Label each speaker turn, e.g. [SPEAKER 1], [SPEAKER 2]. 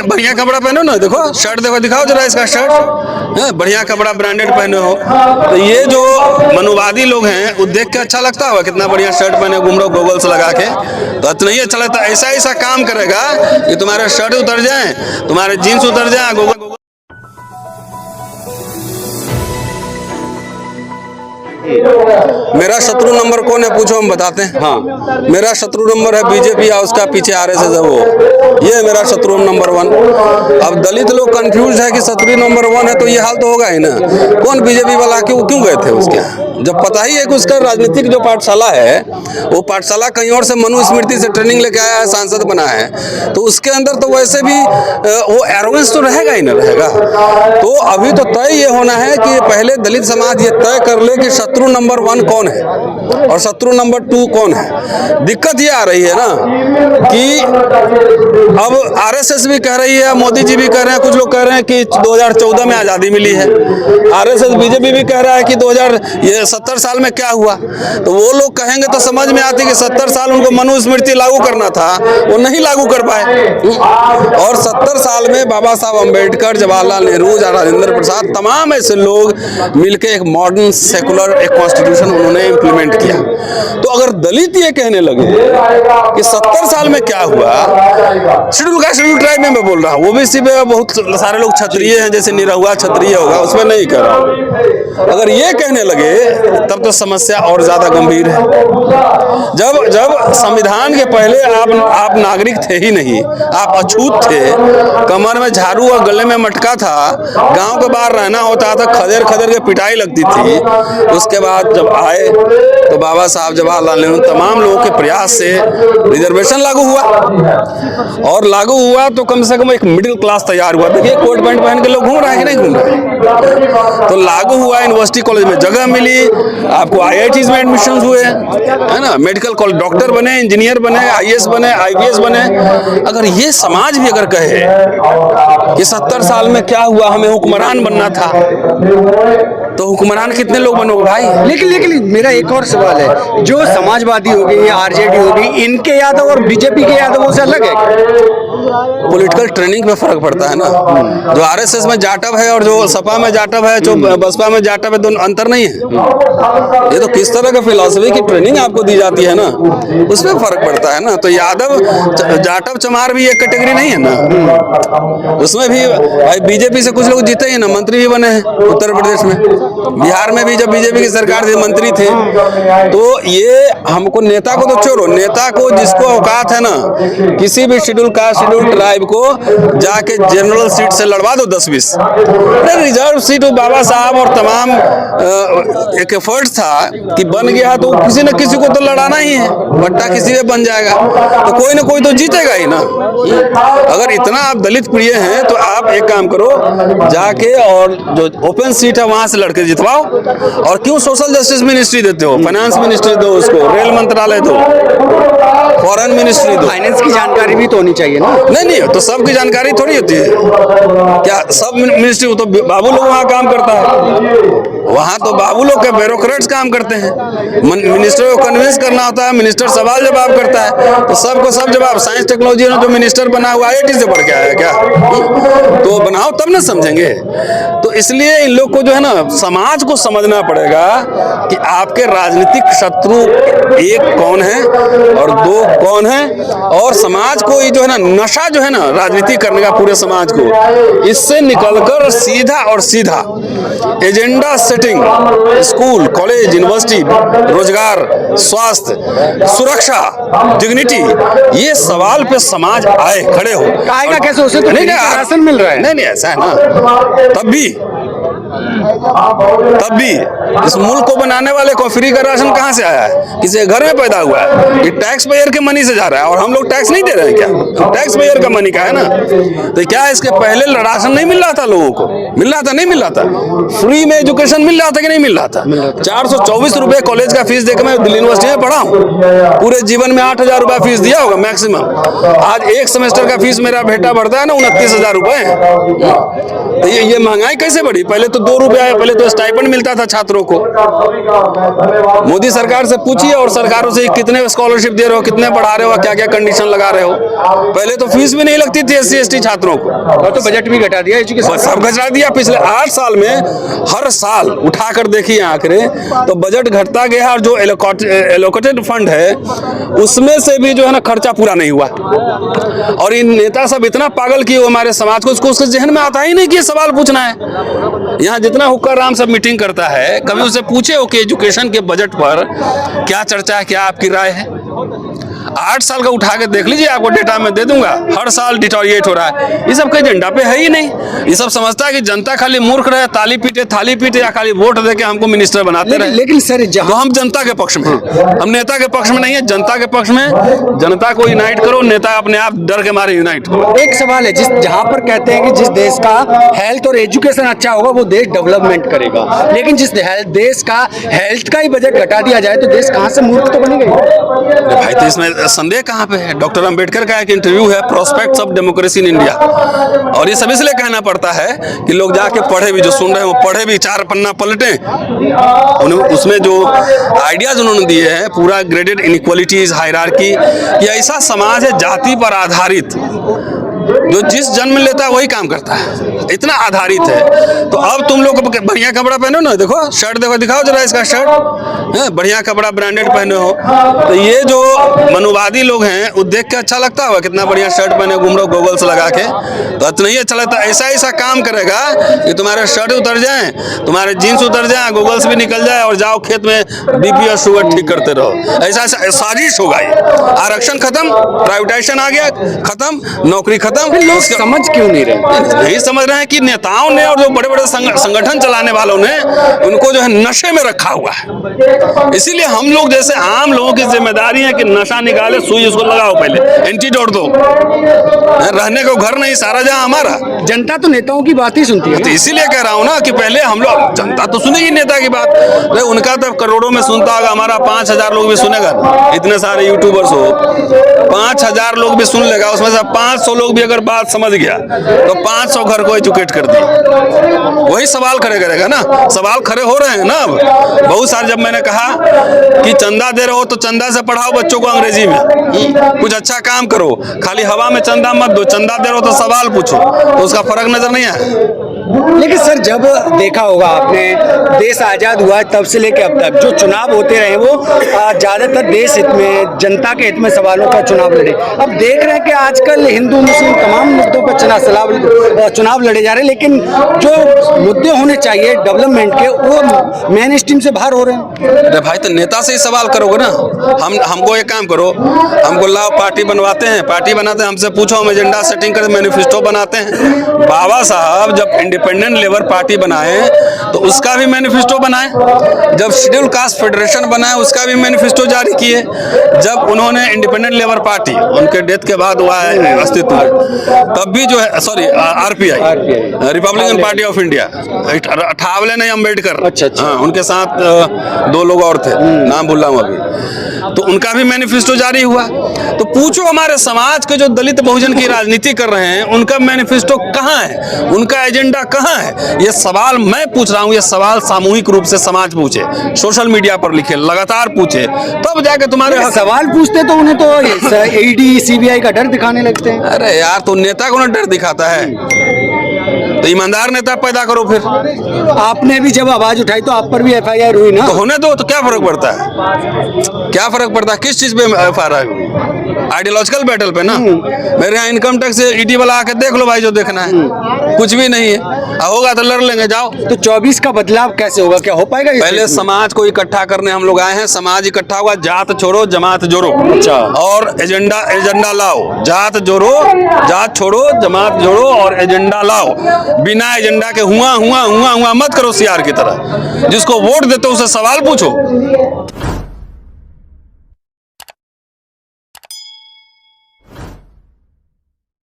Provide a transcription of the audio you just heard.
[SPEAKER 1] बढ़िया कपड़ा पहनो ना, देखो शर्ट देखो, दिखाओ जरा इसका शर्ट, बढ़िया कपड़ा ब्रांडेड पहने हो। तो ये जो मनुवादी लोग हैं वो देख के अच्छा लगता होगा, कितना बढ़िया शर्ट पहने घूम रहे हो गोगल्स लगा के, तो इतना ही अच्छा लगता है। ऐसा ऐसा काम करेगा कि तुम्हारे शर्ट उतर जाए, तुम्हारे जीन्स उतर जाए, गोगल। मेरा शत्रु नंबर कौन है पूछो, हम बताते हैं। हाँ, मेरा शत्रु नंबर है बीजेपी या उसका पीछे आरएसएस है वो, ये मेरा शत्रु नंबर 1। अब दलित लोग कंफ्यूज है कि शत्रु नंबर 1 है तो ये हाल तो होगा ही ना। कौन बीजेपी वाला क्यों गए थे उसके, जब पता ही है कि उसका राजनीतिक जो पाठशाला है वो पाठशाला कहीं और से मनुस्मृति से ट्रेनिंग लेके आया है, सांसद बना है, तो उसके अंदर तो वैसे भी वो एरोगेंस तो रहेगा ही ना रहेगा। तो अभी तो तय ये होना है कि पहले दलित समाज ये तय कर ले कि शत्रु नंबर 1 कौन है और शत्रु नंबर 2 कौन है। दिक्कत ये आ रही है ना कि अब आरएसएस भी कह रही है, मोदी जी भी कह रहे हैं, कुछ लोग कह रहे हैं कि 2014 में आज़ादी मिली है, आरएसएस बीजेपी भी कह रहा है कि 70 साल में क्या हुआ। तो वो लोग कहेंगे तो समझ में आती कि 70 साल उनको मनुस्मृति लागू करना था, वो नहीं लागू कर पाए। और 70 साल में बाबा साहब अम्बेडकर, जवाहरलाल नेहरू, राजेंद्र प्रसाद, तमाम ऐसे लोग मिलके एक मॉडर्न सेकुलर एक कॉन्स्टिट्यूशन उन्होंने इम्प्लीमेंट किया। तो अगर दलित ये कहने लगे कि 70 साल में क्या हुआ, शेड्यूल ट्राइब में मैं बोल रहा हूँ, ओबीसी में बहुत सारे लोग क्षत्रिय हैं, जैसे निरहुआ क्षत्रिय होगा, उसमें नहीं कर रहा हूँ। अगर ये कहने लगे तब तो समस्या और ज्यादा गंभीर है। जब संविधान के पहले आप नागरिक थे ही नहीं, आप अछूत थे, कमर में झाड़ू और गले में मटका था, गांव के बाहर रहना होता था, खदेर खदेर के पिटाई लगती थी। उसके बाद जब आए तो बाबा साहब जवाहरलाल नेहरू तमाम लोगों के प्रयास से रिजर्वेशन लागू हुआ, और लागू हुआ तो कम से कम एक मिडिल क्लास तैयार हुआ। देखिए कोट पैंट पहन के लोग घूम रहे हैं कि नहीं घूम रहे। तो लागू हुआ, यूनिवर्सिटी कॉलेज में जगह मिली, आपको IITs में एडमिशन हुए, है ना, मेडिकल कॉलेज, डॉक्टर बने, इंजीनियर बने, IAS बने, IPS बने। अगर ये समाज भी अगर कहे कि 70 साल में क्या हुआ, हमें हुक्मरान बनना था, तो हुक्मरान कितने लोग बनोगे भाई।
[SPEAKER 2] लेकिन मेरा एक और सवाल है, जो समाजवादी हो गई, आरजेडी हो गई, इनके यादव और बीजेपी के यादवों से अलग है।
[SPEAKER 1] पॉलिटिकल ट्रेनिंग पे फर्क पड़ता है ना। जो आरएसएस में जाटव है और जो सपा में जाटव है, जो बसपा में जाटव है, दोनों अंतर नहीं है। ये तो किस तरह का फिलॉसफी की ट्रेनिंग आपको दी जाती है ना, उसमें फर्क पड़ता है ना। तो यादव जाटव चमार भी एक कैटेगरी नहीं है ना, उसमें भी भाई बीजेपी से कुछ लोग जीते ही ना, मंत्री भी बने हैं उत्तर प्रदेश में, बिहार में भी जब बीजेपी की सरकार थी मंत्री थे। तो ये हमको नेता को तो छोड़ो, नेता को जिसको औकात है ना, किसी भी शेड्यूल कास्ट शेड्यूल ट्राइब को जाके जनरल सीट से लड़वा दो 10-20। रिजर्व सीट बाबा साहब और तमाम एक एफर्ट था कि बन गया तो किसी न किसी को तो लड़ाना ही है, बट्टा किसी में बन जाएगा तो कोई ना कोई तो जीतेगा ही ना। अगर इतना आप दलित प्रिय हैं तो आप एक काम करो, जाके और जो ओपन सीट है वहां से लड़के जितवाओ। और क्यों सोशल जस्टिस मिनिस्ट्री देते हो, फाइनेंस मिनिस्ट्री दो, उसको रेल मंत्रालय दो, फॉरेन मिनिस्ट्री दो।
[SPEAKER 2] फाइनेंस की जानकारी भी तो होनी चाहिए ना।
[SPEAKER 1] नहीं तो सबकी जानकारी थोड़ी होती है क्या, सब मिनिस्ट्री तो बाबू लोग वहाँ काम करता है, वहाँ तो बाबू लोग के ब्यूरोक्रेट्स काम करते हैं। मिनिस्टर को कन्विंस करना होता है, मिनिस्टर सवाल जवाब करता है, तो सबको सब जवाब। साइंस टेक्नोलॉजी में जो मिनिस्टर बना हुआ IIT से पढ़ के आया क्या, तो बनाओ तब ना समझेंगे। तो इसलिए इन लोग को जो है ना, समाज को समझना पड़ेगा कि आपके राजनीतिक शत्रु एक कौन है और 2 कौन है। और समाज को ये जो है ना नशा जो है ना राजनीति करने का, पूरे समाज को, इससे निकलकर सीधा और सीधा agenda setting, school college university, रोजगार, स्वास्थ्य, सुरक्षा, डिग्निटी, ये सवाल पे समाज आए, खड़े हो।
[SPEAKER 2] आएगा कैसे, उसे तो नहीं राशन मिल रहा है।
[SPEAKER 1] नहीं ऐसा है ना, तब भी इस मुल्क को बनाने वाले को फ्री का राशन कहाँ से आया है, किसी घर में पैदा हुआ है, ये टैक्स पेयर के मनी से जा रहा है। और हम लोग टैक्स नहीं दे रहे हैं क्या, टैक्स पेयर का मनी का है ना। तो क्या इसके पहले राशन नहीं मिल रहा था लोगों को, मिल रहा था, नहीं मिल रहा था, फ्री में एजुकेशन मिल रहा था कि नहीं मिल रहा था। 424 रुपए कॉलेज का फीस देकर मैं दिल्ली यूनिवर्सिटी में पढ़ा हूँ, पूरे जीवन में 8,000 रुपया फीस दिया होगा मैक्सिमम। आज एक सेमेस्टर का फीस मेरा बेटा भरता है ना 29,000 रुपए। तो ये महंगाई कैसे बढ़ी, पहले तो 2 रुपया, पहले तो स्टाइपेंड मिलता था छात्रों को। मोदी सरकार से पूछिए और सरकारों से कितने स्कॉलरशिप दे रहे हो, कितने बढ़ा रहे हो, क्या क्या कंडीशन लगा रहे हो। पहले तो फीस भी नहीं लगती थी SC ST छात्रों को,
[SPEAKER 2] और तो बजट भी घटा दिया एजुकेशन,
[SPEAKER 1] सब घटा दिया। पिछले 8 साल में हर साल उठाकर देखिए आंकड़े, तो बजट घटता गया और जो एलोकेटेड फंड है उसमें से भी जो है ना खर्चा पूरा नहीं हुआ। और इन नेता सब इतना पागल किए हमारे समाज को, उसको उसके जहन में आता ही नहीं कि ये सवाल पूछना है। यहाँ जितना हुक्कर राम सब मीटिंग करता है, कभी उसे पूछे हो कि एजुकेशन के बजट पर क्या चर्चा है, क्या आपकी राय है। 8 साल का उठा के देख लीजिए, आपको डेटा में दे दूंगा। हर साल डिटोरिएट हो रहा है। ये सब के एजेंडा पे है ही नहीं। ये सब समझता है कि जनता खाली मूर्ख रहे, ताली पीटे, थाली पीटे, या खाली वोट दे के हमको मिनिस्टर बनाते रहे।
[SPEAKER 2] लेकिन सर
[SPEAKER 1] तो हम जनता के पक्ष में हैं, हम नेता के पक्ष में नहीं है, जनता के पक्ष में। जनता को यूनाइट करो, नेता अपने आप डर के मारे यूनाइट करो।
[SPEAKER 2] एक सवाल है, जहाँ पर कहते हैं कि जिस देश का हेल्थ और एजुकेशन अच्छा होगा वो देश डेवलपमेंट करेगा, लेकिन जिस देश का हेल्थ का ही बजट घटा दिया जाए तो देश कहाँ से मूर्ख तो बनेगा।
[SPEAKER 1] भाई तो इसमें संदेह कहाँ पे है। डॉक्टर अंबेडकर का एक इंटरव्यू है, prospects of democracy in India, और ये सब इसलिए कहना पड़ता है कि लोग जाके पढ़े भी, जो सुन रहे हैं वो पढ़े भी, 4 पन्ना पलटे। उन्हें उसमें जो आइडियाज उन्होंने दिए हैं, पूरा ग्रेडेड इनइक्वालिटीज, हायरार्की, ये ऐसा समाज है जाति पर आधारित, जो जिस जन्म लेता है वही काम करता है, इतना आधारित है। तो अब तुम लोग बढ़िया कपड़ा पहनो ना, देखो शर्ट, देखो दिखाओ जरा इसका शर्ट, बढ़िया कपड़ा ब्रांडेड पहने हो, तो ये जो मनुवादी लोग हैं वो देख के अच्छा लगता होगा, कितना बढ़िया शर्ट पहने घूम रहे हो गोगल्स लगा के, तो अच्छा नहीं अच्छा लगता। ऐसा ऐसा काम करेगा कि तुम्हारे शर्ट उतर जाए, तुम्हारे जीन्स उतर जाए, गोगल्स भी निकल जाए, और जाओ खेत में BP और शुगर ठीक करते रहो। ऐसा ऐसा साजिश होगा ये। आरक्षण खत्म, प्राइवेटाइजेशन आ गया, खत्म, नौकरी खत्म।
[SPEAKER 2] लोग समझ क्यों नहीं रहे?
[SPEAKER 1] नहीं समझ रहे हैं कि नेताओं ने और जो बड़े बड़े संगठन चलाने वालों ने उनको जो है नशे में रखा हुआ है। इसीलिए हम लोग जैसे आम लोगों की जिम्मेदारी है कि नशा निकाले, सुई उसको लगाओ, पहले एंटीडोट दो। रहने को घर नहीं, सारा जहां हमारा।
[SPEAKER 2] जनता तो नेताओं की बात ही सुनती है,
[SPEAKER 1] तो इसीलिए कह रहा हूं ना कि पहले हम लोग, जनता तो सुनेगी नेता की बात, अरे उनका तो करोड़ों में सुनता होगा, हमारा 5000 लोग भी सुनेगा। इतने सारे यूट्यूबर्स हो, 5000 लोग भी सुन लेगा, उसमें से 500 लोग भी अगर बात समझ गया तो 500 घर को एजुकेट कर दिया। वही सवाल खड़े करेगा ना, सवाल खड़े हो रहे हैं ना अब बहुत सारे। जब मैंने कहा कि चंदा दे रहे हो तो चंदा से पढ़ाओ बच्चों को अंग्रेजी में, कुछ अच्छा काम करो, खाली हवा में चंदा मत दो, चंदा दे रहे हो तो सवाल पूछो, तो उसका फर्क नजर नहीं आया।
[SPEAKER 2] लेकिन सर जब देखा होगा आपने, देश आजाद हुआ तब से लेकर अब तक जो चुनाव होते रहे वो ज्यादातर देश हित में, जनता के हित में सवालों का चुनाव लड़े। अब देख रहे हैं कि आजकल हिंदू मुस्लिम तमाम मुद्दों पर चुनाव लड़े जा रहे हैं, लेकिन जो मुद्दे होने चाहिए डेवलपमेंट के वो मेन स्ट्रीम से बाहर हो रहे हैं।
[SPEAKER 1] अरे भाई तो नेता से ही सवाल करोगे ना। हमको एक काम करो, हमको लाओ पार्टी बनवाते हैं, पार्टी बनाते हैं, हमसे पूछो, हम एजेंडा सेटिंग करते, मैनिफेस्टो बनाते हैं। बाबा साहब जब इंडिपेंडेंट लेबर पार्टी बनाए तो उसका भी मैनिफेस्टो बनाए, जब शेड्यूल कास्ट फेडरेशन बनाए उसका भी मैनिफेस्टो जारी किए, जब उन्होंने इंडिपेंडेंट लेबर पार्टी उनके डेथ के बाद हुआ है अस्तित्व में, तब भी जो है, sorry RPI, republican party of India, ठावले नहीं अम्बेडकर,
[SPEAKER 2] अच्छा।
[SPEAKER 1] उनके साथ 2 लोग और थे, नाम भूल रहा हूं अभी, तो उनका भी मैनिफेस्टो जारी हुआ। तो पूछो हमारे समाज के जो दलित बहुजन की राजनीति कर रहे हैं उनका मैनिफेस्टो कहाँ है, उनका एजेंडा कहाँ है। ये सवाल मैं पूछ रहा हूँ, ये सवाल सामूहिक रूप से समाज पूछे, सोशल मीडिया पर लिखे, लगातार पूछे, तब जाके तुम्हारे
[SPEAKER 2] सवाल पूछते तो उन्हें तो ED CBI का डर दिखाने लगते हैं।
[SPEAKER 1] अरे यार, तो नेता को ना डर दिखाता है, तो ईमानदार नेता पैदा करो। फिर
[SPEAKER 2] आपने भी जब आवाज उठाई तो आप पर भी FIR हुई ना,
[SPEAKER 1] तो होने दो, तो क्या फर्क पड़ता है, क्या फर्क पड़ता है, किस चीज पे FIR हुई? आइडियोलॉजिकल बैटल पे ना। मेरे यहाँ इनकम टैक्स से ED वाला आके देख लो भाई, जो देखना है, कुछ भी नहीं है, होगा तो लड़ लेंगे, जाओ।
[SPEAKER 2] तो 24 का बदलाव कैसे होगा, क्या हो पाएगा?
[SPEAKER 1] पहले समाज को इकट्ठा करने हम लोग आए हैं, समाज इकट्ठा हुआ, जात छोड़ो जमात जोड़ो।
[SPEAKER 2] अच्छा।
[SPEAKER 1] और एजेंडा लाओ, जात जोड़ो, जात छोड़ो, जमात जोड़ो और एजेंडा लाओ। बिना एजेंडा के हुआ मत करो CR की तरह। जिसको वोट देते हो उससे सवाल पूछो।